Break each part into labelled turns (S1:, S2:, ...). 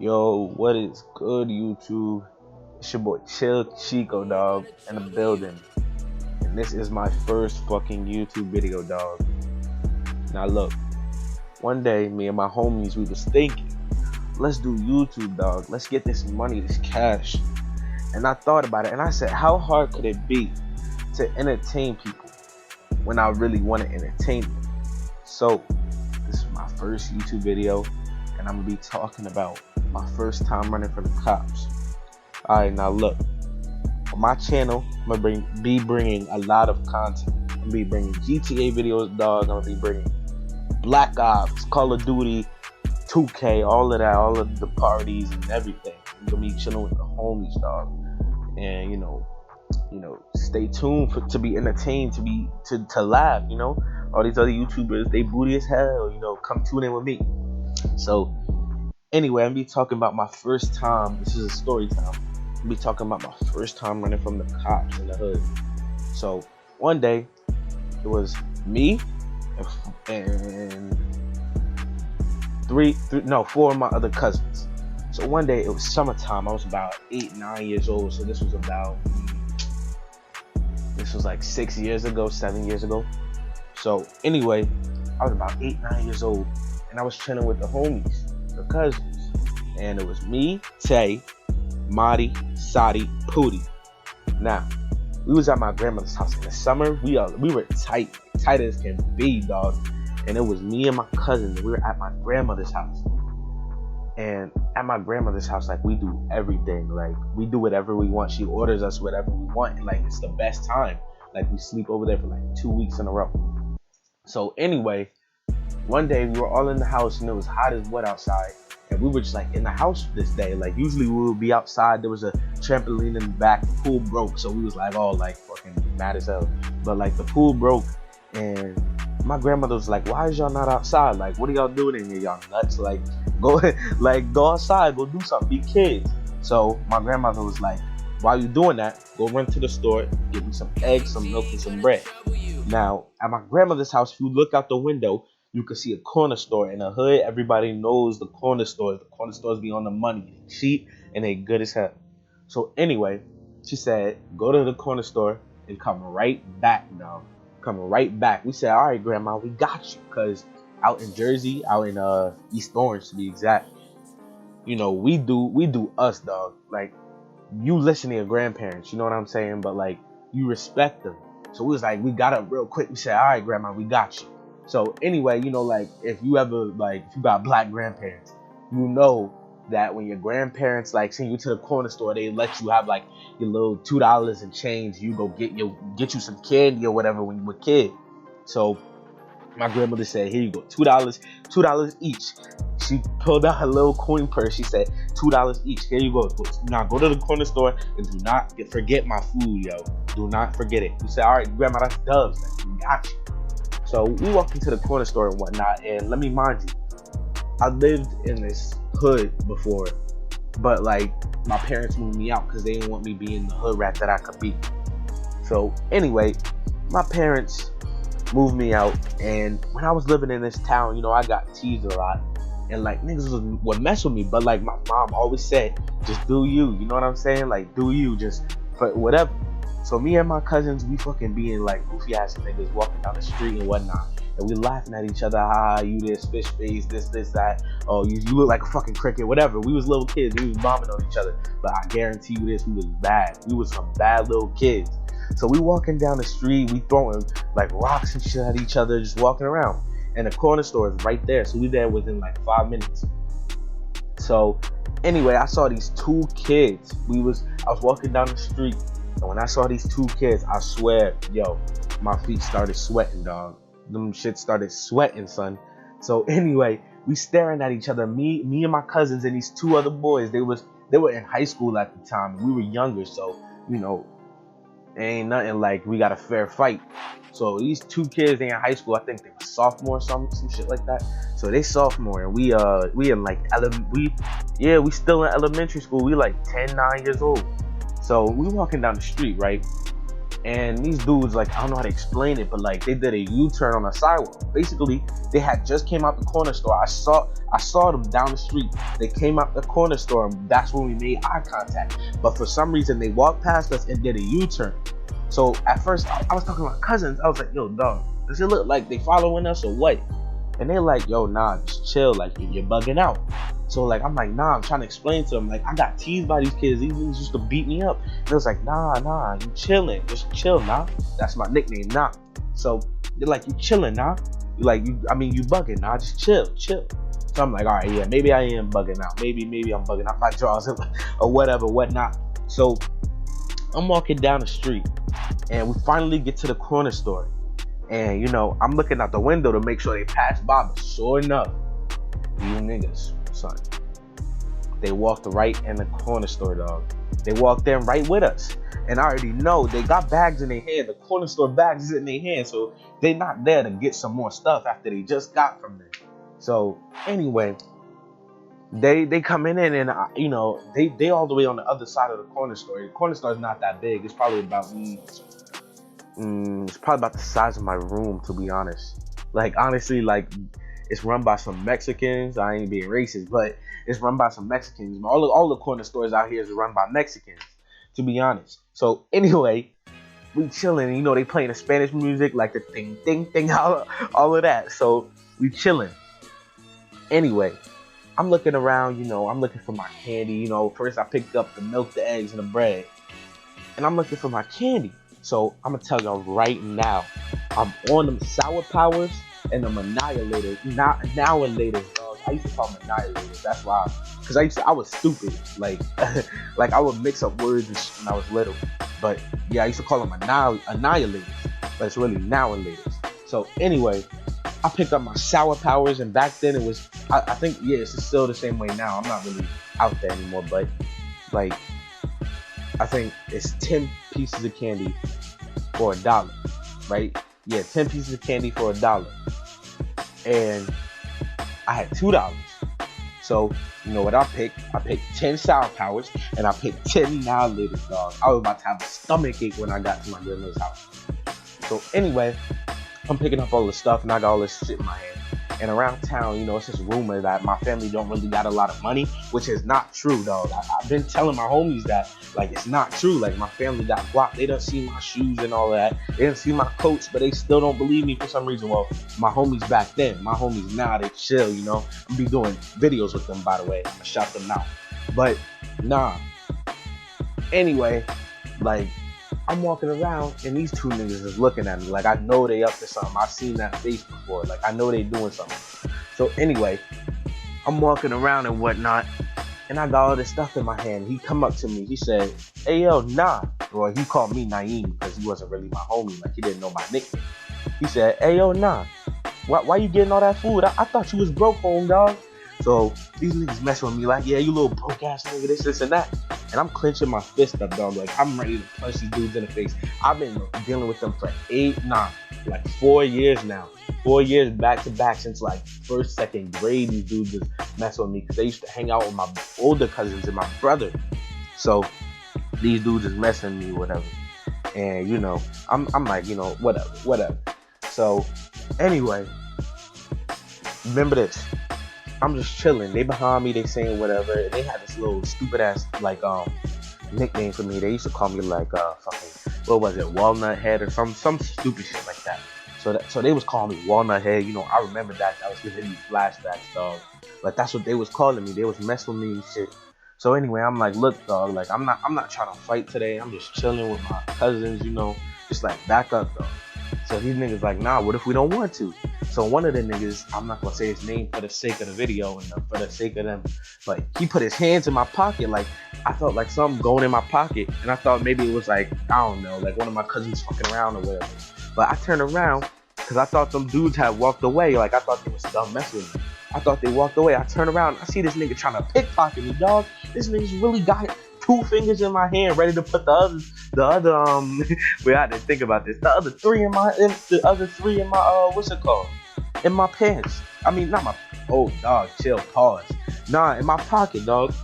S1: Yo, what is good, YouTube? It's your boy Chill Chico, dog, in the building. And this is my first fucking YouTube video, dog. Now look, one day, me and my homies, we was thinking, let's do YouTube, dog. Let's get this money, this cash. And I thought about it, and I said, how hard could it be to entertain people when I really want to entertain them? So, this is my first YouTube video, and I'm gonna be talking about my first time running from the cops. Alright, now look, on my channel, I'm gonna be bringing a lot of content. I'm gonna be bringing GTA videos, dog. I'm gonna be bringing Black Ops, Call of Duty, 2K, all of that, all of the parties and everything. I'm gonna be chilling with the homies, dog. And you know, stay tuned to be entertained, to laugh. All these other YouTubers, they booty as hell. Come tune in with me. So anyway, I'm gonna be talking about my first time. This is a story time. I'm gonna be talking about my first time running from the cops in the hood. So one day, it was me and four of my other cousins. So one day, it was summertime. I was about 8, 9 years old. So this was like 6 years ago, 7 years ago. So anyway, I was about 8, 9 years old, and I was chilling with the homies, the cousins, and it was me, Tay, Marty, Sadi, Pootie. Now, we was at my grandmother's house in the summer. We were tight as can be, dog. And it was me and my cousins. We were at my grandmother's house. And at my grandmother's house, like, we do everything. Like, we do whatever we want. She orders us whatever we want. And, like, it's the best time. Like, we sleep over there for, like, 2 weeks in a row. So, anyway, one day, we were all in the house, and it was hot as what outside. And we were just, like, in the house this day. Like, usually we would be outside. There was a trampoline in the back. The pool broke. So, we was, like, all, like, fucking mad as hell. But, like, the pool broke. And my grandmother was like, why is y'all not outside? Like, what are y'all doing in here? Y'all nuts? Like, go outside, go do something, be kids. So my grandmother was like, while you doing that, go run to the store, get me some eggs, some milk, and some bread. Now, at my grandmother's house, if you look out the window, you can see a corner store. In the hood, everybody knows the corner stores. The corner stores be on the money. They cheap and they good as hell. So anyway, she said, go to the corner store and come right back, dog. Coming right back. We said, all right, Grandma, we got you. Because out in Jersey, out in East Orange to be exact, we do us, dog. Like, you listen to your grandparents, you know what I'm saying? But, like, you respect them. So we was like, we got up real quick. We said, all right, Grandma, we got you. So anyway, like, if you got black grandparents, you know that when your grandparents, like, send you to the corner store, they let you have, like, your little $2 and change. You go get you some candy or whatever when you were a kid. So my grandmother said, here you go, $2 each. She pulled out her little coin purse. She said, $2 each. Here you go. Now go to the corner store and do not forget my food, yo. Do not forget it. We said, all right, Grandma, that's dubs. Like, we got you. So we walked into the corner store and whatnot. And let me mind you, I lived in this hood before, but like, my parents moved me out because they didn't want me being the hood rat that I could be. So anyway, my parents moved me out, and when I was living in this town, I got teased a lot, and like, niggas would mess with me, but like, my mom always said, just do you, you know what I'm saying? Like, do you, just for whatever. So me and my cousins, we fucking being like goofy ass niggas walking down the street and whatnot. And we laughing at each other, you this, fish face, this, that. Oh, you look like a fucking cricket, whatever. We was little kids, we was bombing on each other. But I guarantee you this, we was bad. We was some bad little kids. So we walking down the street, we throwing like rocks and shit at each other, just walking around. And the corner store is right there, so we there within like 5 minutes. So anyway, I saw these 2 kids. I was walking down the street, and when I saw these 2 kids, I swear, yo, my feet started sweating, dog. Them shit started sweating, son. So anyway, we staring at each other. Me and my cousins and these 2 other boys. They were in high school at the time. We were younger, so ain't nothing like we got a fair fight. So these 2 kids, they in high school. I think they were sophomore, some shit like that. So they sophomore, and we in like we still in elementary school. We like 10, 9 years old. So we walking down the street, right? And these dudes, like, I don't know how to explain it, but like they did a U-turn on a sidewalk. Basically, they had just came out the corner store. I saw them down the street. They came out the corner store, and that's when we made eye contact. But for some reason, they walked past us and did a U-turn. So at first, I was talking to my cousins. I was like, "Yo, dog, does it look like they following us or what?" And they're like, "Yo, nah, just chill. Like, you're bugging out." So like, I'm like, "Nah," I'm trying to explain to them, like, I got teased by these kids. These niggas used to beat me up. And it was like, nah, you chilling. Just chill, nah. That's my nickname, nah. So they're like, "You chilling, nah? You bugging, nah. Just chill. So I'm like, all right, yeah, maybe I am bugging out. Maybe I'm bugging out my jaws or whatever, whatnot. So I'm walking down the street, and we finally get to the corner store. And, I'm looking out the window to make sure they pass by, but sure enough, you niggas, son, they walked right in the corner store, dog. They walked in right with us. And I already know they got bags in their hand. The corner store bags is in their hand. So they not there to get some more stuff after they just got from there. So anyway, they coming in, and they all the way on the other side of the corner store. The corner store is not that big. It's probably about the size of my room, to be honest. Like, honestly, like, it's run by some Mexicans. I ain't being racist, but it's run by some Mexicans. All the corner stores out here is run by Mexicans, to be honest. So anyway, we chilling. They playing the Spanish music, like the ding ding ding, all of that. So we chilling. Anyway, I'm looking around. I'm looking for my candy. First I picked up the milk, the eggs, and the bread, and I'm looking for my candy. So I'm gonna tell y'all right now, I'm on them Sour Powers and them Annihilators. Annihilators, dog. I used to call them Annihilators. That's why, because I was stupid. Like, like I would mix up words when I was little. But yeah, I used to call them Annihilators, but it's really Annihilators. So anyway, I picked up my Sour Powers, and back then it was, I think, yeah, it's still the same way now. I'm not really out there anymore, but like, I think it's 10 pieces of candy for $1, right? Yeah, 10 pieces of candy for $1. And I had $2. So, you know what I picked? I picked 10 Sour Powers, and I picked 10 Annihilators, dog. I was about to have a stomach ache when I got to my grandma's house. So anyway, I'm picking up all the stuff, and I got all this shit in my hand. And around town, it's just rumor that my family don't really got a lot of money, which is not true, dog. I've been telling my homies that, like, it's not true. Like, my family got guap. They done see my shoes and all that. They done see my coats, but they still don't believe me for some reason. Well, my homies back then, my homies now, they chill, I'm be doing videos with them, by the way. I'm gonna shout them out. But, nah. Anyway, like, I'm walking around, and these two niggas is looking at me like I know they up to something. I've seen that face before. Like, I know they doing something. So anyway, I'm walking around and whatnot, and I got all this stuff in my hand. He come up to me. He said, "Hey, yo, nah." Well, he called me Naeem because he wasn't really my homie. Like, he didn't know my nickname. He said, "Hey, yo, nah. Why you getting all that food? I thought you was broke, home, dog." So these niggas messing with me like, "Yeah, you little broke ass nigga, this and that." And I'm clenching my fist up, dog. Like, I'm ready to punch these dudes in the face. I've been dealing with them for 4 years now. 4 years back to back since like first, second grade. These dudes just mess with me because they used to hang out with my older cousins and my brother. So these dudes is messing with me, whatever. And I'm like, whatever. So anyway, remember this. I'm just chilling. They behind me. They saying whatever. They had this little stupid ass nickname for me. They used to call me like fucking, what was it, Walnut Head or some stupid shit like that. So they was calling me Walnut Head. I remember that. That was giving me flashbacks, dog. Like, that's what they was calling me. They was messing with me and shit. So anyway, I'm like, look, dog. Like, I'm not trying to fight today. I'm just chilling with my cousins. Just like back up, dog. So these niggas like, nah, what if we don't want to? So one of the niggas, I'm not gonna say his name for the sake of the video and for the sake of them, but he put his hands in my pocket. Like, I felt like something going in my pocket, and I thought maybe it was like, I don't know, like one of my cousins fucking around or whatever. But I turned around because I thought them dudes had walked away. Like, I thought they was done messing with me. I thought they walked away. I turn around, I see this nigga trying to pickpocket me, dog. This nigga's really got 2 fingers in my hand, ready to put the other wait, I didn't think about this. The other 3 in my what's it called? In my pants. I mean, not my, oh, dog, chill, pause. Nah, in my pocket, dog.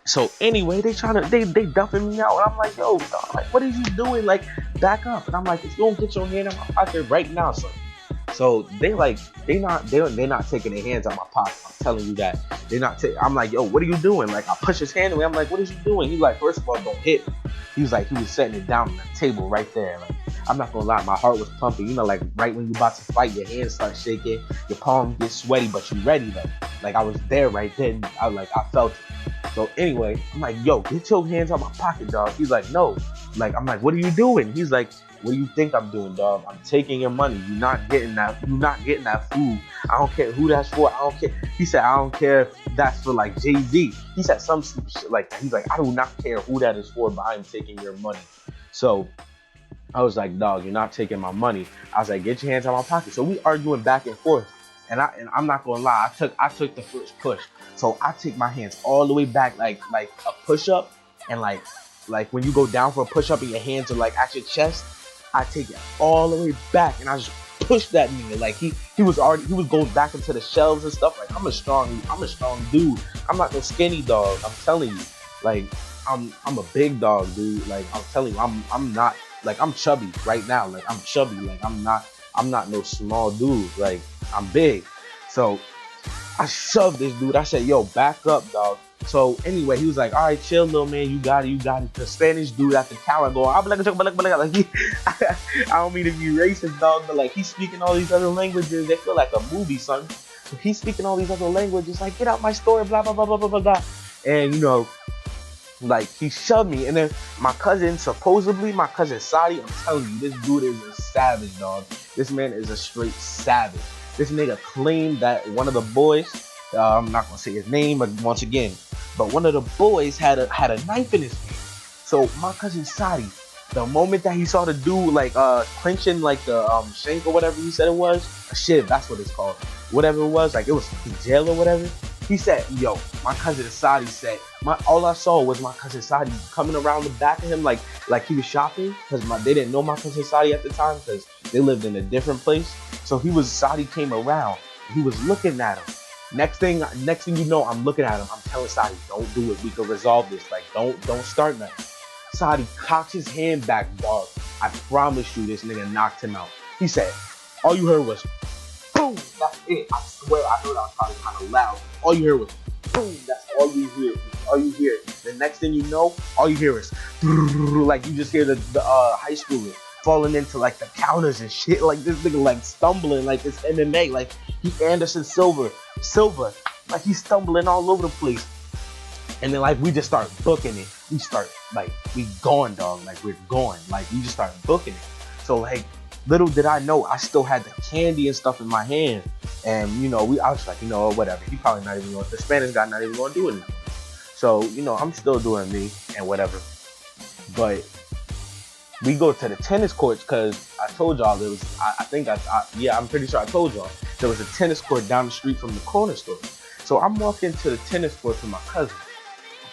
S1: So anyway, they duffing me out, and I'm like, yo, dog, like, what are you doing? Like, back up. And I'm like, if you don't get your hand in my pocket right now, son. So they're not taking their hands out of my pocket. I'm telling you that. They're not taking. I'm like, yo, what are you doing? Like, I push his hand away. I'm like, what is you doing? He's like, first of all, don't hit me. He was like, he was setting it down on the table right there. Like, I'm not gonna lie, my heart was pumping. You know, like right when you about to fight, your hands start shaking, your palms get sweaty, but you ready though. Like I was there right then. I felt it. So anyway, I'm like, yo, get your hands out my pocket, dog. He's like, no. Like, I'm like, what are you doing? He's like, what do you think I'm doing, dog? I'm taking your money. You're not getting that. You're not getting that food. I don't care who that's for. I don't care. He said, I don't care if that's for like Jay-Z. He said some stupid shit like that. He's like, I do not care who that is for, but I'm taking your money. So I was like, dog, you're not taking my money. I was like, get your hands out of my pocket. So we arguing back and forth. And I'm not gonna lie, I took the first push. So I take my hands all the way back like a push up, and like when you go down for a push up and your hands are like at your chest, I take it all the way back and I just push that nigga. Like he was going back into the shelves and stuff. Like I'm a strong dude. I'm not no skinny dog. I'm telling you. Like I'm a big dog, dude. Like I'm telling you, I'm not like I'm chubby right now. Like I'm chubby. Like I'm not no small dude. Like I'm big. So I shoved this dude. I said, yo, back up, dog. So anyway, he was like, all right, chill, little man. You got it. The Spanish dude at the counter going, like I don't mean to be racist, dog, but like he's speaking all these other languages. They feel like a movie, son. So he's speaking all these other languages, like get out my store, blah blah blah blah blah blah. And you know, like he shoved me, and then my cousin Sadi, I'm telling you, this dude is a savage, dog. This man is a straight savage. This nigga claimed that one of the boys, I'm not gonna say his name, but once again, but one of the boys had a knife in his hand. So my cousin Sadi, the moment that he saw the dude like clenching like the shank or whatever he said it was, a shiv, that's what it's called, whatever it was, like it was in jail or whatever. He said, yo, my cousin Sadi said, all I saw was my cousin Sadi coming around the back of him like he was shopping, because they didn't know my cousin Sadi at the time because they lived in a different place. So Sadi came around, he was looking at him. Next thing you know, I'm looking at him, I'm telling Sadi, don't do it, we can resolve this, like don't start nothing. Sadi cocks his hand back, dog. I promise you this nigga knocked him out. He said, all you heard was boom, that's it. I swear, I know that was probably kind of loud. All you hear was boom, that's all you hear. All you hear. The next thing you know, all you hear is like you just hear the high schooler falling into like the counters and shit. Like this nigga like stumbling like it's MMA. Like he Anderson Silva, like he's stumbling all over the place. And then like we just start booking it. We start like we going, dog. Like we're going. Like we just start booking it. So like little did I know, I still had the candy and stuff in my hand. And you know, I was like, you know, whatever. He probably not even going. The Spanish guy not even going to do it. So you know, I'm still doing me and whatever. But we go to the tennis courts because I told y'all there was. I'm pretty sure I told y'all there was a tennis court down the street from the corner store. So I'm walking to the tennis court with my cousin,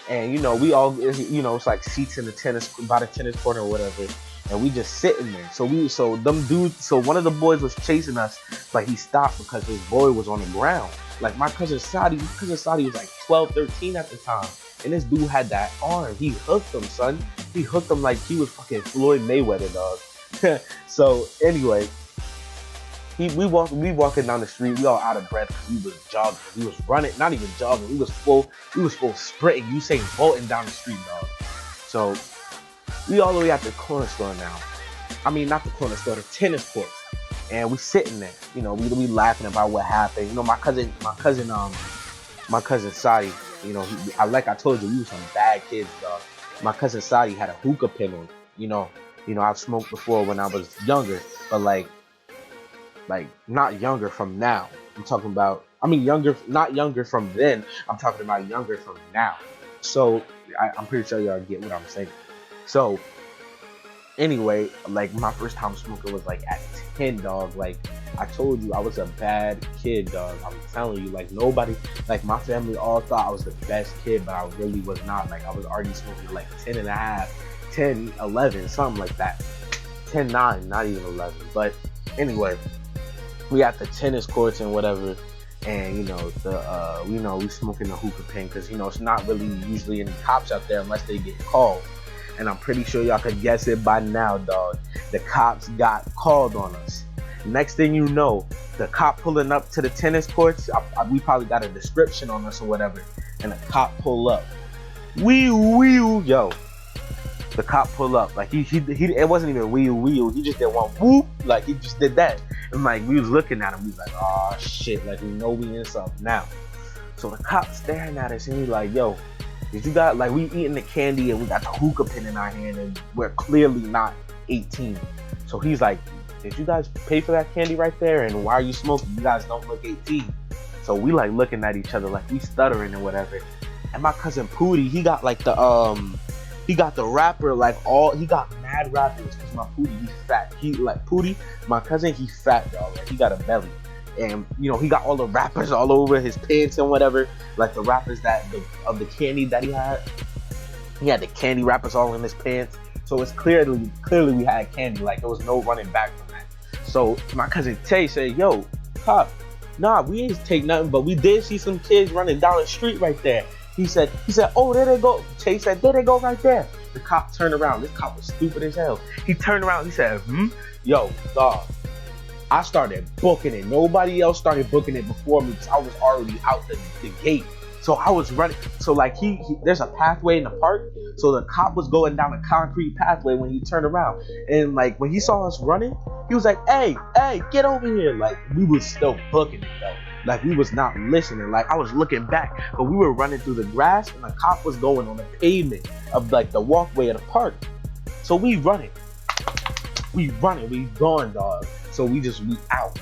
S1: and you know, we all, you know, it's like seats in the by the tennis court or whatever. And we just sitting there. So one of the boys was chasing us, but he stopped because his boy was on the ground. Like my cousin Sadi was like 12, 13 at the time. And this dude had that arm. He hooked him, son. He hooked him like he was fucking Floyd Mayweather, dog. So anyway, we walking down the street. We all out of breath because we was jogging. We was running, not even jogging. We was full sprinting. Usain Bolting down the street, dog. So we all the way at the corner store now. I mean, not the corner store, the tennis courts. And we sitting there, you know, we laughing about what happened. You know, my cousin Sadi, you know, like I told you, we was some bad kids, dog. My cousin Sadi had a hookah pen on. You know, I've smoked before when I was younger, but like not younger from now. I'm talking about, not younger from then. I'm talking about younger from now. So I'm pretty sure y'all get what I'm saying. So anyway, like my first time smoking was like at 10, dog. Like I told you, I was a bad kid, dog. I'm telling you, like nobody, like my family all thought I was the best kid, but I really was not. Like I was already smoking like 10 and a half, 10, 11, something like that. 10, 9, not even 11. But anyway, we at the tennis courts and whatever. And you know, we smoking the hookah pen because you know it's not really usually any cops out there unless they get called. And and I'm pretty sure y'all could guess it by now, dog. The cops got called on us. Next thing you know, the cop pulling up to the tennis courts. We probably got a description on us or whatever, and the cop pull up. Wee yo. The cop pull up like he it wasn't even wee. He just did one whoop, like he just did that. And like we was looking at him, we was like, oh shit, like we know we in something now. So the cop staring at us and he like, yo, did you got, like, we eating the candy and we got the hookah pin in our hand and we're clearly not 18. So he's like, did you guys pay for that candy right there? And why are you smoking? You guys don't look 18. So we like looking at each other like we stuttering and whatever. And my cousin Pootie, he got like he got the rapper, like he got mad rappers because my Pootie, he fat. He like Pootie, my cousin, he fat, dog. Like he got a belly. And you know, he got all the rappers all over his pants and whatever. Like the rappers of the candy that he had. He had the candy wrappers all in his pants. So it's clearly we had candy. Like there was no running back from that. So my cousin Tay said, yo, cop, nah, we ain't take nothing, but we did see some kids running down the street right there. He said, oh, there they go. Tay said, there they go right there. The cop turned around. This cop was stupid as hell. He turned around. He said, yo, dog. I started booking it. Nobody else started booking it before me because I was already out the gate. So I was running. So like there's a pathway in the park. So the cop was going down a concrete pathway when he turned around. And like when he saw us running, he was like, hey, get over here. Like we was still booking it though. Like we was not listening. Like I was looking back, but we were running through the grass and the cop was going on the pavement of like the walkway of the park. So we running, we gone, dog. So we out.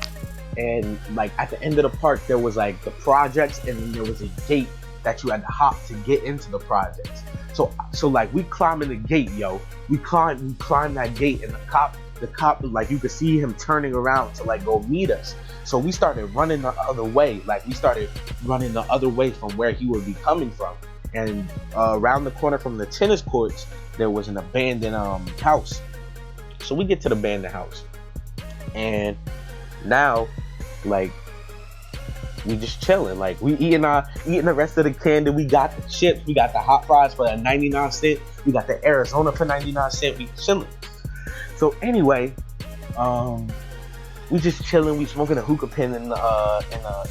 S1: And like at the end of the park, there was like the projects and then there was a gate that you had to hop to get into the projects. So like we climbing the gate, yo. We climb that gate and the cop, like you could see him turning around to like go meet us. So we started running the other way. Like we started running the other way from where he would be coming from. And around the corner from the tennis courts, there was an abandoned house. So we get to the abandoned house. And now, like, we just chilling. Like, we eating the rest of the candy. We got the chips. We got the hot fries for 99 cents. We got the Arizona for 99 cents. We chilling. So anyway, we just chilling. We smoking a hookah pen in the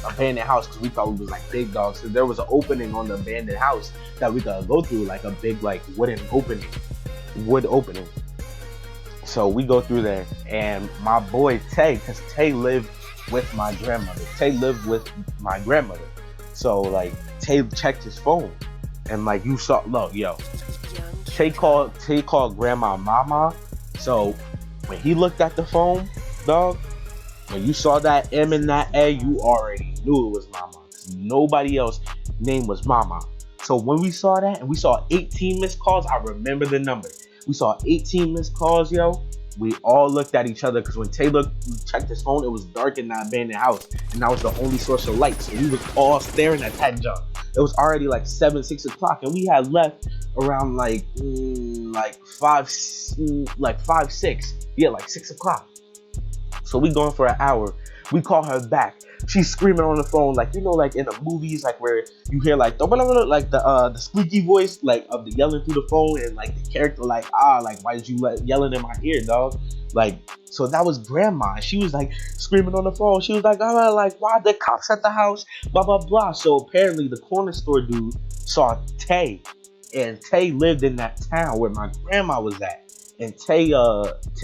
S1: abandoned house because we thought we was like big dogs. So there was an opening on the abandoned house that we could go through, like a big like wood opening. So we go through there, and my boy Tay, because Tay lived with my grandmother. So like Tay checked his phone, and like you saw, look, yo, Tay called grandma mama. So when he looked at the phone, dog, when you saw that M and that A, you already knew it was mama. Nobody else name was mama. So when we saw that and we saw 18 missed calls, I remember the number. We saw 18 missed calls, yo. We all looked at each other because when Taylor checked his phone, it was dark in that abandoned house, and that was the only source of light. So we was all staring at that junk. It was already like 6 o'clock, and we had left around like 6 o'clock. So we going for an hour. We call her back. She's screaming on the phone, like, you know, like in the movies, like where you hear like the squeaky voice, like of the yelling through the phone, and like the character like, why did you yelling in my ear, dog? Like, so that was grandma. She was like screaming on the phone. She was like, like, why the cops at the house? Blah blah blah. So apparently the corner store dude saw Tay, and Tay lived in that town where my grandma was at. And Tay,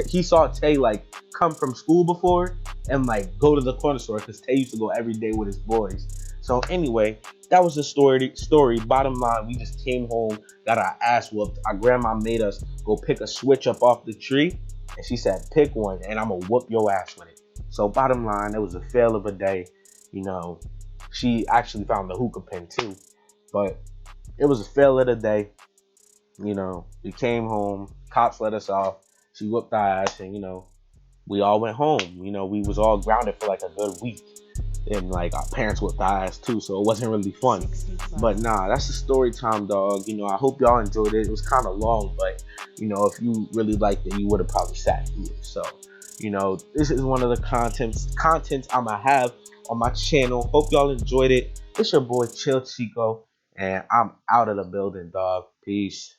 S1: he saw Tay like come from school before and like go to the corner store because Tay used to go every day with his boys. So anyway, that was the story. Bottom line, we just came home, got our ass whooped. Our grandma made us go pick a switch up off the tree, and she said, pick one, and I'm gonna whoop your ass with it. So bottom line, it was a fail of a day. You know, she actually found the hookah pen too, but it was a fail of the day. You know, we came home, cops let us off, she whooped our ass, and you know, we all went home. You know, we was all grounded for like a good week, and like our parents whooped our ass too, so it wasn't really fun. But nah, that's the story time, dog. You know, I hope y'all enjoyed it. It was kind of long, but you know, if you really liked it, you would have probably sat through it. So, you know, this is one of the contents I'ma have on my channel. Hope y'all enjoyed it. It's your boy Chill Chico, and I'm out of the building, dog. Peace.